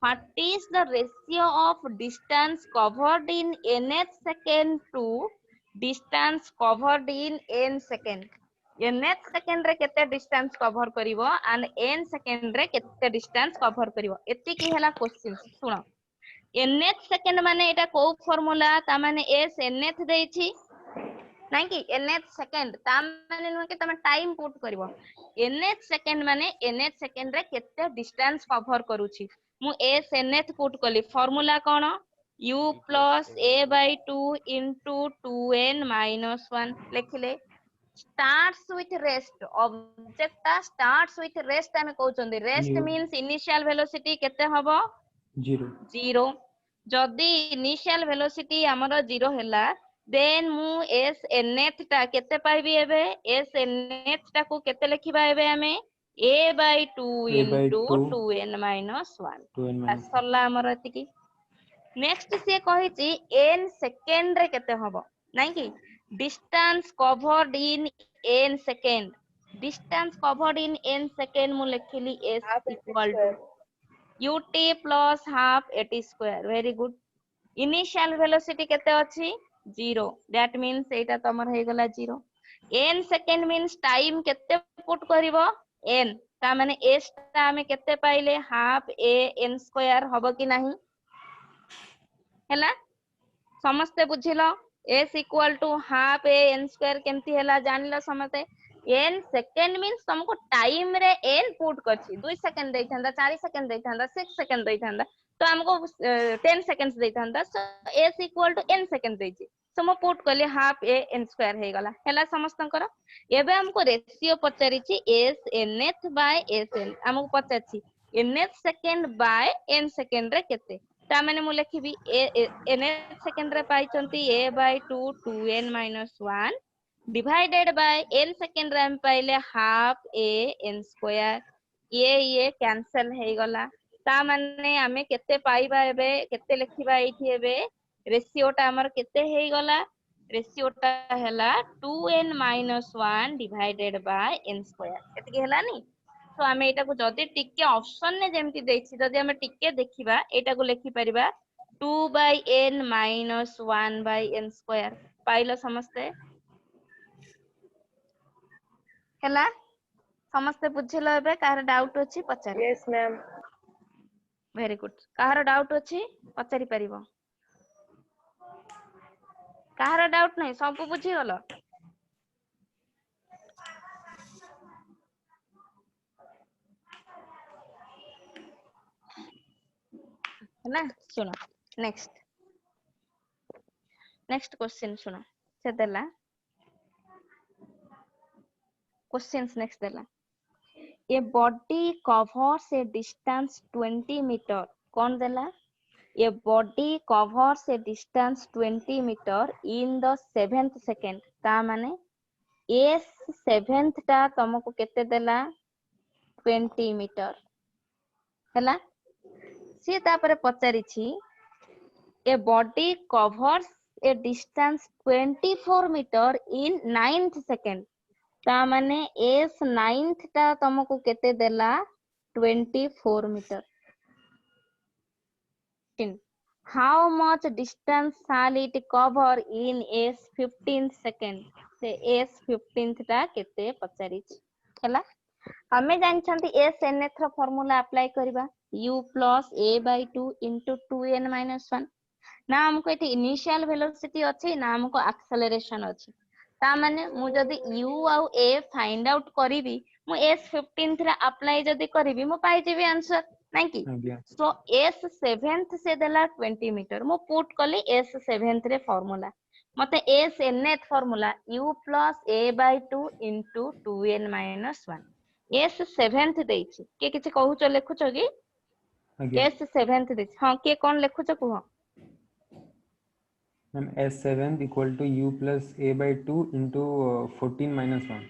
what is the ratio of distance covered in nth second to distance covered in n second? nth second रे केते distance cover करिवो and n second रे केते distance cover करिवो एतिकी हला question सुनो nth second माने एटा को फार्मूला ता माने s nth देछि नाही कि nth second ता माने न कि तमे टाइम पुट करिवो nth second माने nth second रे केते distance cover करूछि मु s nth पुट कली formula cone u plus a by 2 into 2n minus 1 लिखले starts with rest object ता starts with rest हमें कहउचंदी rest U. means initial velocity केते हबो 0 0 जदी initial velocity हमर 0 हैला then मु s nth ता केते पाइबी एबे s nth ता को केते लिखिबा एबे हमें a by 2 a by into 2 2n minus 1 2n minus 1 असला हमर एतिकी नेक्स्ट से कहिची n सेकंड रे केते हबो नाही कि distance covered in n second distance covered in n second मु लिखिली s half equal to ut plus half at square very good initial velocity केते अछि 0 that means एटा तमर हे गला 0 n second means time केते पुट करिवो n ता माने s ता हमें केते पाइले half a n square हबो कि नाही हैला समस्ते बुझिलो s equal to half a n square केमती हैला जानिलो समते n सेकंड मींस तुमको टाइम रे n पुट करछि 2 सेकंड दैथांदा 4 सेकंड दैथांदा 6 सेकंड दैथांदा तो हमको 10 सेकंड्स दैथांदा so s equal to n second दैछि सो मो पुट करले हाफ a n स्क्वायर हे गला हैला समस्तंकर एबे हमको रेशियो पचारिछि s nth बाय sn हमको पचाछि nth सेकंड बाय n सेकंड रे केते ता माने मु लिखिबी nth सेकंड रे पाइचंती a by 2 2n minus 1 divided by n second रे हम पाइले हाफ a n स्क्वायर ये कैंसिल हे गला ता माने हमें केते पाइबा एबे केते लिखिबा एठी एबे रेशियो ता हमर केते हे गला रेशियो ता हैला 2n minus 1 divided by n square एतके हैला नी तो हमें एटा को जदी टिके ऑप्शन ने जेमति देछि जदी हमें टिके देखिबा एटा को लिखि परिबा 2 by n minus 1 by n square pilo समस्ते हैला समस्ते बुझिलो एबे कार डाउट अछि पचार yes ma'am very good car doubt अछि पचारि परिबो कार डाउट नै सब बुझि गलो है ना सुनो नेक्स्ट क्वेश्चन सुनो से देला क्वेश्चंस नेक्स्ट देला a body covers a distance 20 meter कौन देला a body covers a distance 20 meter in the 7th second ता माने s 7th ता तुमको केते देला 20 मीटर हैला सी तापरे पचारिछि a body covers a distance 24 meter in 9th second ता माने s 9th ता तुमको केते देला 24 metre how much distance shall it cover in s 15th second से s 15th ता केते पचारिछि हैला हमें जानछंती s nth रो फार्मूला अप्लाई करबा u plus a by 2 into 2n minus 1 ना हमको एटी इनिशियल वेलोसिटी अछि ना हमको एक्सेलरेशन अछि ता माने मु जदी u आउ a फाइंड आउट करिवि मु s 15th रे अप्लाई जदी करिवि मु पाइ जेबी आंसर नै कि आज्ञा सो s 7th से देला 20 मीटर मु पुट कली s 7th रे फार्मूला मते s nth formula u plus a by 2 into 2n minus 1 s 7th देछि के किछ कहूचो लेखुचो कि आज्ञा s 7th देछि हां के कोन लेखुचो कुह ma'am s7 equal to u plus a by 2 into 14 minus 1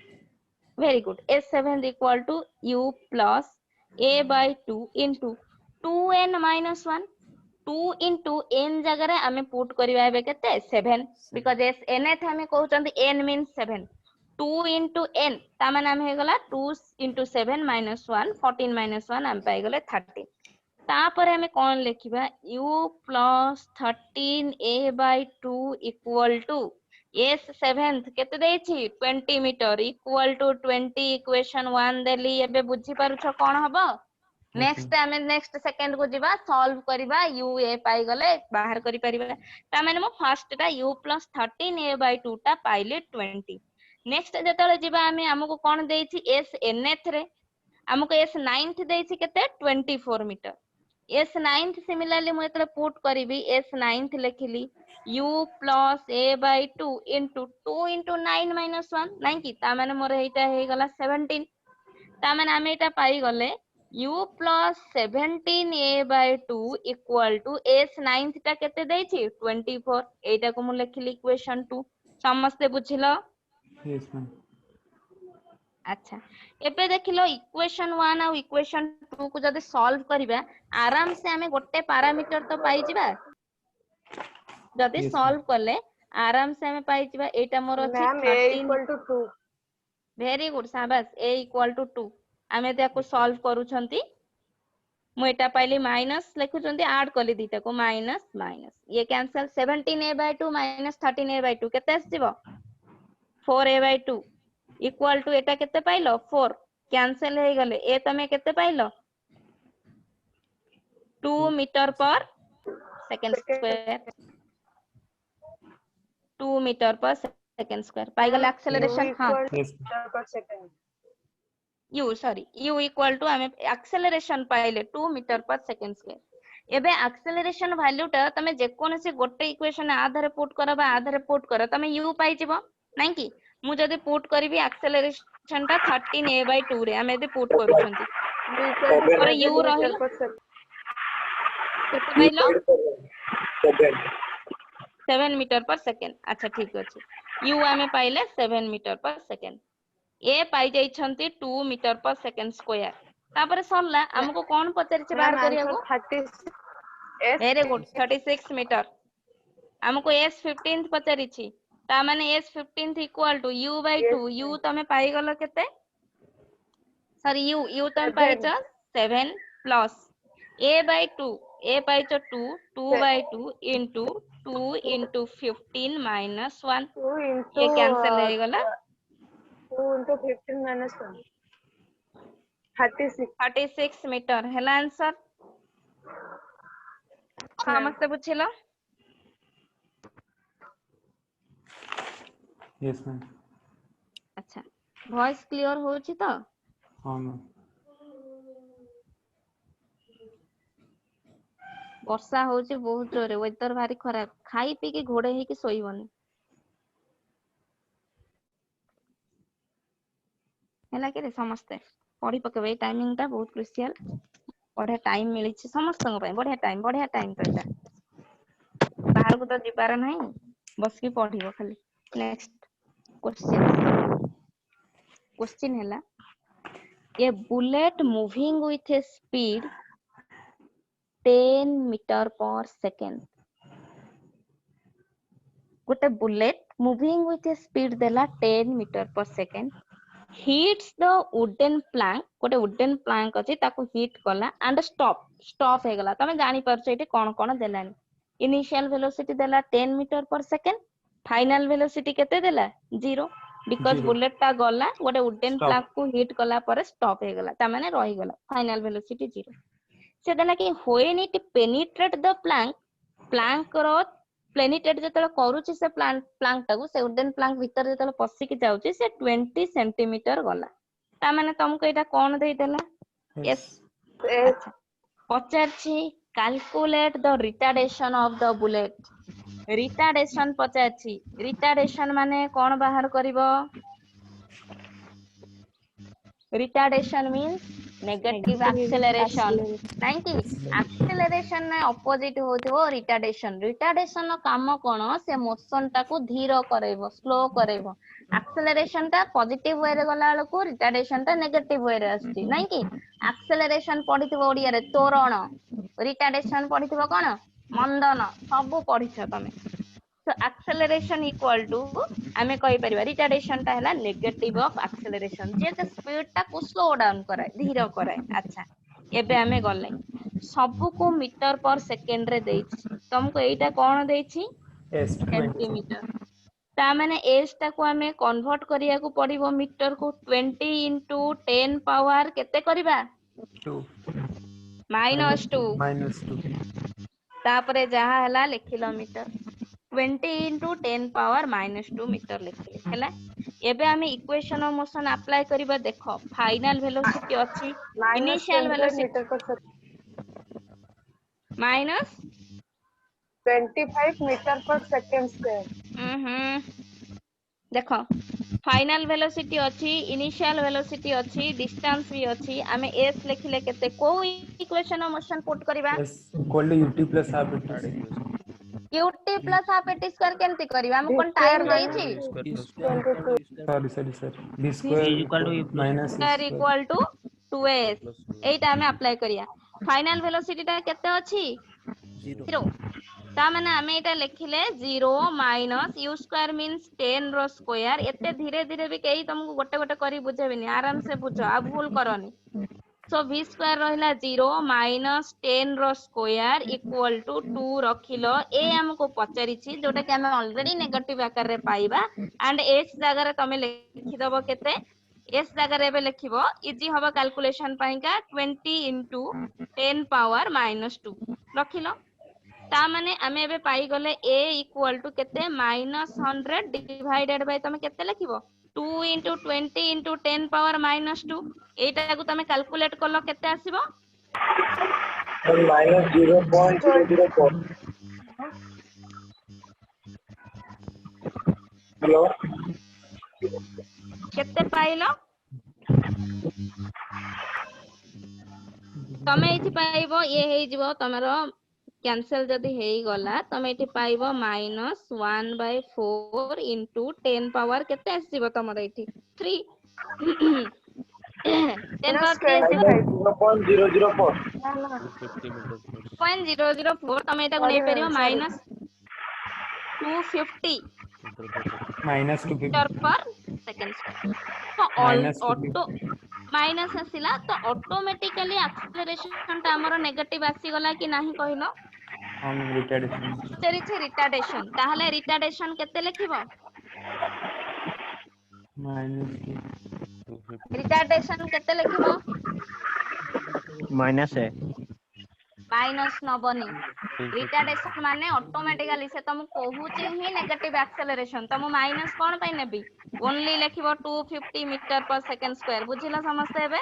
very good s7 equal to u plus a by 2 into 2n minus 1 2 into n जगह रे हमें पुट करबा हेबे केते 7 because s nth हमें कहउचंदी n means 7 2 into n ता माने हम हे गला 2 into 7 minus 1 14 minus 1 हम पाइ गले 13 तापर हमें कौन लिखिबा u plus 13a/2 equal to s seventh केते देछि 20 मीटर इक्वल टू 20 इक्वेशन 1 देली एबे बुझी पारुछ कोन हबो नेक्स्ट आमे नेक्स्ट सेकंड को जीवा सॉल्व करबा u a पाई गले बाहर करि परिबा ता माने मो फर्स्ट टा u प्लस 13a/2 टा पाइले 20 नेक्स्ट जेतले जीवा आमे हमको कोन देछि s nth रे हमको s 9th देछि केते 24 मीटर s 9th सिमिलरली मु एतले पुट करिवि s 9th लिखिली u plus a/2 into 2 into 9 minus 1 नहीं कि ता माने मोर एटा हे गला 17 ता माने आमे एटा पाई गले u plus 17a/2 equal to s 9th टा केते देछि 24 एटा को मु लिखिली इक्वेशन 2 समस्त बुझिलो Yes, ma'am. अच्छा एबे देखिलो इक्वेशन 1 और इक्वेशन 2 को जदि सॉल्व करिबा आराम से हमें गोटे पैरामीटर तो पाई जिबा जदि Yes, सॉल्व करले आराम से हमें पाई जिबा एटा मोर अछि ma'am a 13 equal to 2 very good शाबाश a इक्वल टू 2 आमे ताको सॉल्व करूछंती मु एटा पाइली माइनस लिखुछंती ऐड कली दीटा को माइनस माइनस ये कैंसिल 17a/2 माइनस 13a/2 केते आसीबो 4a/2 इक्वल टू एटा केते पाइलो 4 कैंसिल हे गले ए तमे केते पाइलो 2 metre per second square 2 metre per second square पाई गले u एक्सेलरेशन हां equal to Yes. meter per second u sorry u equal to हमें एक्सेलरेशन पाइले 2 मीटर पर सेकंड स्क्वायर एबे एक्सेलरेशन वैल्यू टा तमे जे कोनसे गोटे इक्वेशन आधारे पुट करबा आधारे पुट कर तमे u पाई जिवो नहीं कि मु जदी पुट करबी एक्सेलरेशन टा 13a/2 रे हमें यदि पुट करूछंती u equal to पर 7 u meter रहिलो per second केते पाइलो 7 मीटर पर सेकंड अच्छा ठीक अछि u हमें पाइले 7 मीटर पर सेकंड ए पाई जाई छंती 2 मीटर पर सेकंड स्क्वायर तापर सरला हमको कोन पचारि बाहर मैम करिया आंसर को 36 s वेरी गुड 36 मीटर हमको s 15 पचारि छी ता माने s 15 equal to u/2 u तमे पाई गलो केते सॉरी u तमे पाई छ 7 प्लस a/2 a पाई छ 2 2/2 into 2 into 15 minus 1 2 into ये कैंसिल हो गला 2 into 15 minus 1 36 36 मीटर हैला आंसर समस्त बुझिलो Yes, ma'am. अच्छा वॉइस क्लियर होची तो हाँ, ma'am. वर्षा होची बहुत जोरे वेदर भारी खराब खाई पी के घोड़े ही के सोईबनी हैला के समस्त पढ़ी पकेबे टाइमिंग टा बहुत क्रुशियल बढ़िया टाइम मिली छी समस्त पय बढ़िया टाइम तो एटा बाहर को तो जिबार नहीं बस की पढ़िबो खाली नेक्स्ट क्वेश्चन हैला a bullet moving with a speed 10 meter per second गोटे bullet moving with a speed देला 10 meter per second hits the wooden plank गोटे वुडन प्लैंक अछि ताको हिट कला एंड स्टॉप हे गला तमे जानि परछ एटे कोन कोन देलानी इनिशियल वेलोसिटी देला 10 meter per second final velocity केते देला 0 बिकॉज़ Zero. बुलेट ता गला गोटे वुडन Stop. प्लैंक को हिट कला पर स्टॉप हे गला ता माने रहि गला फाइनल वेलोसिटी 0 से देला कि when it penetrate the plank रो प्लेनिटेट जतले करूची से प्लैंक टाको से वुडन प्लैंक भीतर जतले पसी के जाउची से 20 सेंटीमीटर गला ता माने तुमको एटा कोन देई देला Yes. s पचारछि calculate the retardation of the bullet retardation पचारछि रिटार्डेशन माने कोन बाहर करिवो रिटार्डेशन मींस नेगेटिव एक्सेलरेशन नहीं कि एक्सेलरेशन ना ऑपोजिट होथिवो रिटार्डेशन काम कोन से मोशन टाको धीर करैबो स्लो करैबो एक्सेलरेशन टा पॉजिटिव वे रे गला को रिटार्डेशन टा नेगेटिव वे रे आछि नहीं कि एक्सेलरेशन पढिथिबो ओडिया रे तोरण रिटार्डेशन पढिथिबो कोन मंदन सब पढिछ तमे so acceleration equal to आमे कहि परिबा रिटार्डेशन टा हैला negative of acceleration J speed टा को स्लो डाउन कराय धीर कराय अच्छा एबे आमे गले सबु को मीटर पर सेकेंड रे देछि तुमको एटा कोन देछि S सेंटीमीटर ता माने एस टा को हमें कन्वर्ट करिया को पड़िबो मीटर को 20 into 10 पावर केते करबा 2 -2 -2 तापरे जहा हला लिखिलो मीटर 20 into 10 पावर -2 मीटर लिखिले हला एबे हमें इक्वेशन ऑफ मोशन अप्लाई करबा देखो फाइनल वेलोसिटी अछि initial -200 velocity metre per second minus 25 metre per second square देखो फाइनल वेलोसिटी अछि इनिशियल वेलोसिटी अछि डिस्टेंस भी अछि हमें s लिखिले केते को इक्वेशन ऑफ मोशन पुट करबा S equal to UT plus half it ut plus half at square केनती करबा हम कोन स्क्वायर टाइम देछि sorry b square minus c square square equal to 2s एटा हमें अप्लाई करिया फाइनल वेलोसिटी ता केते अछि 0 ता माने हमें एटा लिखिले 0 माइनस u स्क्वायर मींस 10 रो स्क्वायर एते धीरे धीरे भी केही तुमको गोटे गोटे करी बुझेबिनी आराम से बुझो आ भूल करनी सो v स्क्वायर रहिला 0 माइनस 10 रो स्क्वायर इक्वल टू 2 रखिलो ए हमको पचारि छी जोटा कि हमें ऑलरेडी नेगेटिव आकार रे पाइबा एंड h जगह रे तमे लिखि दबो केते s जगह रे बे लिखिबो इजी हबो कैलकुलेशन पाइका 20 into 10 पावर -2 रखिलो ता माने हमें एबे पाई गले a इक्वल टू केते -100 डिवाइडेड बाय तमे केते लिखिबो 2 into 20 into 10 पावर -2 एटा को तमे कैलकुलेट करलो केते आसीबो -0.004 हेलो केते पाइलो तमे एथि पाइबो ये हेइ जिवो तमरो कैंसिल जदी हेइ गला तमे एथि पाइबो -1/4 into 10 पावर केते आसीबो तमरो एथि 3 10 पावर 3 आसीबो 0.004 ना ना 0.004 तमे एटा को नै परिबो -250 minus 250 metre per second square तो minus ऑटो 250 माइनस आसिला तो ऑटोमेटिकली एक्सेलरेशन ता हमरो नेगेटिव आसी गला कि नाही कहिलो हम retardation तेरी छे रिटार्डेशन ताहले रिटार्डेशन केते लिखिबो minus रिटार्डेशन केते लिखिबो माइनस है माइनस नबनी रिटार्डेशन माने ऑटोमेटिकली से तुम कहूची ही नेगेटिव एक्सेलरेशन तुम माइनस कोन पय नेबी only लिखिबो 250 metre per second square बुझिला समझते हेबे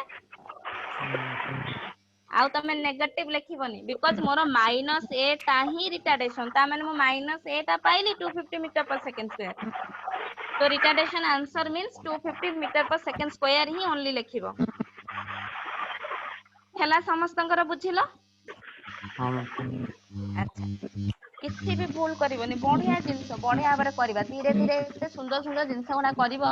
आउ तमे नेगेटिव लिखिबनी बिकॉज़ मोर माइनस ए ता ही रिटार्डेशन ता माने मो माइनस ए ता पाइली 250 मीटर पर सेकंड स्क्वायर तो retardation answer means 250 metre per second square ही ओनली लिखिबो हेला समस्तंकर बुझिलो हम अच्छा किसी भी भूल करिवनी बढ़िया जिंस बढ़िया भाबरे करबा धीरे धीरे एते सुंदर सुंदर जिंस गुडा करबो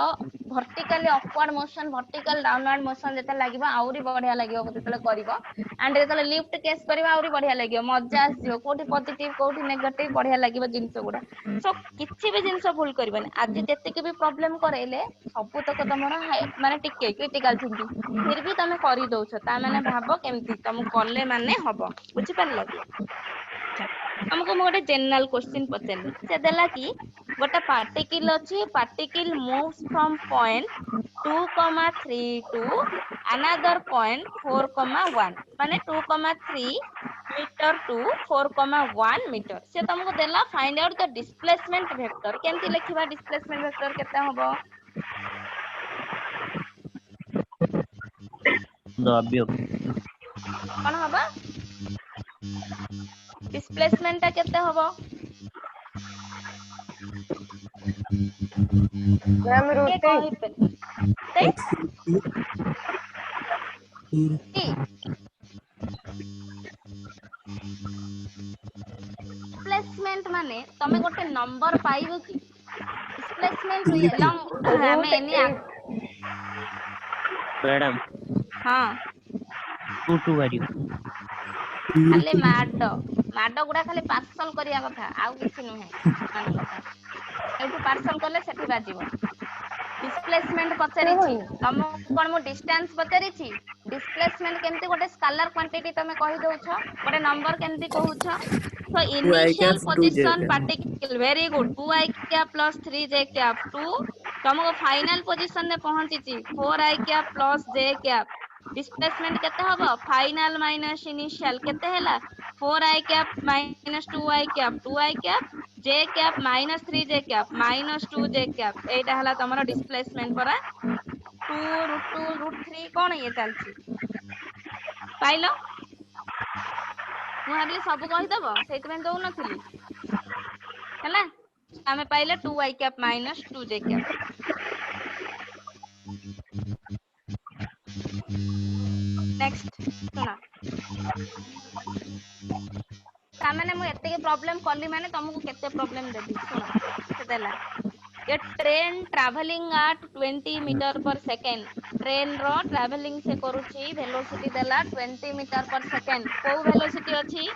vertically upward motion vertical downward motion जेते लागबो आउरी बढ़िया लागबो जेते करबो एंड जेते लिफ्ट केस करबा आउरी बढ़िया लागबो मजा आसीबो कोठी पॉजिटिव कोठी नेगेटिव बढ़िया लागबो जिंस गुडा सो किछि भी जिंस भूल करिवनी आज जेते के भी प्रॉब्लम करेले सब तक तमरा माने टिके क्रिटिकल थिंकिंग फिर भी तमे करि दोछ ता माने भाबो केमती तुम करले माने हबो बुझि परलो कि हमको मोटे जनरल क्वेश्चन पचले से देला कि गोटे पार्टिकल अछि particle moves from point 2,3 to another point 4,1 माने 2,3 मीटर टू 4,1 मीटर से तुमको देला find out the displacement vector केमती लिखिबा डिस्प्लेसमेंट वेक्टर केते हबो द्रव्य कोन हबो डिस्प्लेसमेंट ता केते हबो मैम के रूट कहि पे डिस्प्लेसमेंट माने तमे गोटे नंबर पाइबो कि डिस्प्लेसमेंट लॉन्ग हमें एनी मैडम हां 2 वैल्यू खाली माडो गुडा खाली पार्सल करिया कथा आउ किछि नुहे मान कथा एठु पार्सल करले सेठी बाजिबो डिस्प्लेसमेंट पचारिछि तुमको कोन मो डिस्टेंस पचारिछि डिस्प्लेसमेंट केमती गोटे स्केलर क्वांटिटी तमे कहि दउछ गोटे नंबर केमती कहउछ so 2i cap initial 2j position cap particle very good 2i cap plus 3j cap 2 तुमको फाइनल पोजीशन में पहुंची 4i cap plus j cap displacement केते हबो फाइनल माइनस इनिशियल केते हैला 4i cap minus 2i cap 2i cap j cap minus 3j cap minus 2j cap एटा हला तमरो displacement परा 2 root 3 कोन ये चलची पाइलो मु भाबली सब कहि दबो सेति में दउ नथिली हैला हमें पाइले 2i cap minus 2j cap next सुना तामाने मु एते के प्रॉब्लम करली माने तुमको केते प्रॉब्लम देबी सुना सेदेला ए train travelling eight 20 metre per second train रो ट्रैवलिंग से करूची वेलोसिटी देला 20 मीटर पर सेकंड को वेलोसिटी अछि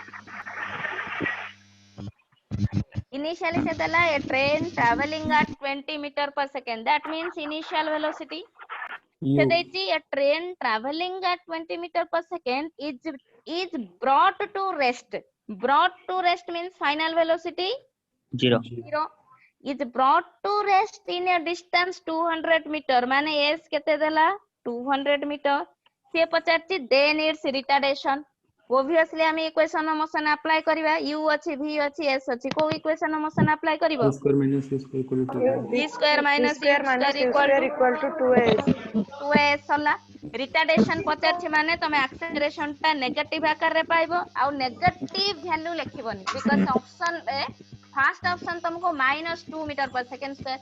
इनिशियली से देला ए train travelling eight 20 metre per second that means initial velocity से देची ए train travelling eight 20 metre per second is brought to rest means final velocity 0 is brought to rest in a distance 200 meter माने s केते देला 200 meter से पचारची then its retardation obviously हम equation of motion apply करबा u अछि v अछि s अछि को इक्वेशन ऑफ मोशन अप्लाई करबो a square minus a square equal to 2a. v square minus u square equal to 2s 2s होला retardation पचारछि माने तमे एक्सेलरेशन ता नेगेटिव आकार रे पाइबो आ नेगेटिव वैल्यू लिखिबोनी because option A first option तुमको -2 metre per second square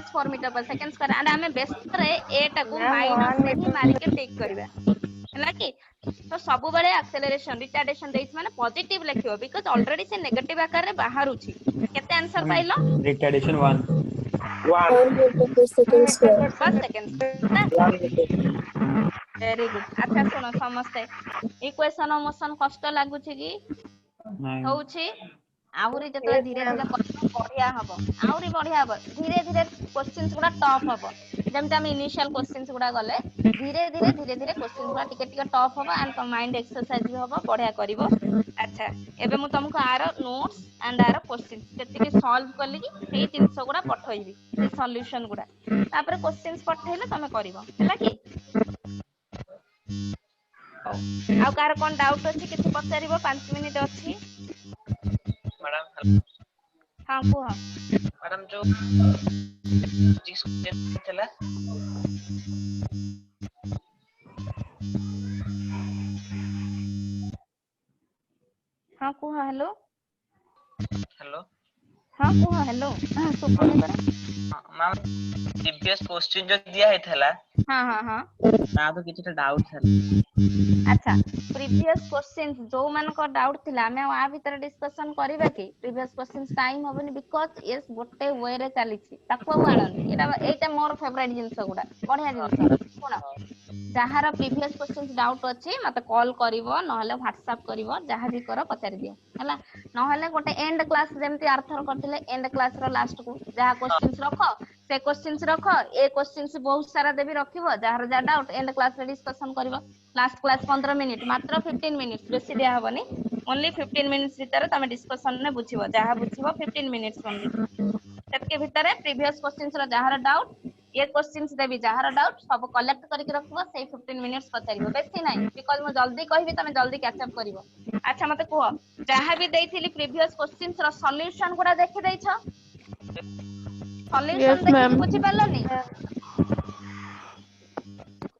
-4 meter per second square and हमें बेस्ट रे एटा को माइनस से ही मारी के टिक करबा हैला कि तो सब बेले एक्सेलरेशन रिटार्डेशन देइछ माने पॉजिटिव लिखिबो बिकॉज़ ऑलरेडी से नेगेटिव आकार रे बाहरुछि केते answer pilo Retardation 1. 1 meter per second square बस सेकंड वेरी गुड अच्छा सुनो समस्ते इक्वेशन ऑफ मोशन कष्ट लागुछि कि होउछि आहुरी जतले धीरे धीरे बढ़िया हबो आहुरी बढ़िया हबो धीरे धीरे क्वेश्चंस गुडा टफ हबो जेमते हम इनिशियल क्वेश्चंस गुडा गले धीरे धीरे क्वेश्चंस गुडा टिके टिके टफ हबो एंड तो माइंड एक्सरसाइज भी हबो बढ़िया करिवो अच्छा एबे मु तुमको आरो नोट्स एंड आरो क्वेश्चंस केतिके सॉल्व करली कि सेही जिंस गुडा पठोइबी से सॉल्यूशन गुडा तापर क्वेश्चंस पठेले तमे करिवो हैला कि आउ कार कोन डाउट अछि किछि पचारिबो 5 मिनिट अछि मैडम हां को मैडम जो जिस चला हां को हेलो हेलो हां को हेलो हां सुपुनी पर मैम प्रीवियस क्वेश्चन जो दिया है थला हां हां हां ना तो किछटा डाउट था अच्छा प्रीवियस क्वेश्चंस जो मन को डाउट थिला मैं आ भीतर डिस्कशन करबा कि प्रीवियस क्वेश्चंस टाइम होबनी बिकॉज़ यस गोटे वे रे चलीछि ताको आनंदी एटा मोर फेवरेट जिंस गुडा बढ़िया जिंस सुनो जहार प्रीवियस क्वेश्चंस डाउट अछि मते कॉल करिवो नहले व्हाट्सएप करिवो जहा भी करो पचारि दियो हला नहले गोटे एंड क्लास जेमति आर्थर करथिले एंड क्लास रो लास्ट को जहा क्वेश्चंस रखो से क्वेश्चंस रखो ए क्वेश्चंस बहुत सारा देबी रखिवो जहार जा डाउट एंड क्लास रे डिस्कशन करिवो लास्ट क्लास 15 मिनिट मात्र 15 मिनिट्स बेसी दिया हबनी ओनली 15 मिनिट्स भीतर तमे डिस्कशन ने बुझिवो जहा बुझिवो 15 मिनिट्स ओनली ततके भीतर प्रीवियस क्वेश्चंस रो जहार डाउट ये क्वेश्चंस देबी जहार डाउट सब कलेक्ट करके रखिवो से 15 मिनिट्स पचारिवो बेसी नाही बिकॉज़ मो जल्दी कहबी तमे जल्दी कैच अप करिवो अच्छा मते कहो जहा भी देइथिली प्रीवियस क्वेश्चंस रो सॉल्यूशन गुडा देखि दैछो सॉल्यूशन देखि बुझि पालनी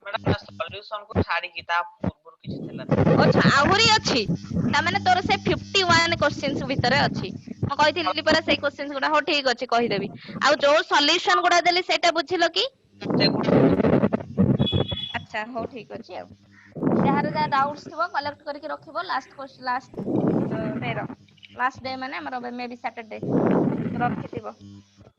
मैडम सॉल्यूशन को छाड़ी किताब पूर्व किछ थला अच्छा आहुरी अछि ता माने तोर से 51 क्वेश्चंस भीतर अछि म कहिथिली पर से क्वेश्चंस गुडा हो ठीक अछि कहि देबी आ जो सॉल्यूशन गुडा देली सेटा बुझिलो कि अच्छा हो ठीक अछि आ जहार जा डाउट्स थबो कलेक्ट करके रखिबो लास्ट डे माने हमर मे बी सैटरडे रखिथिबो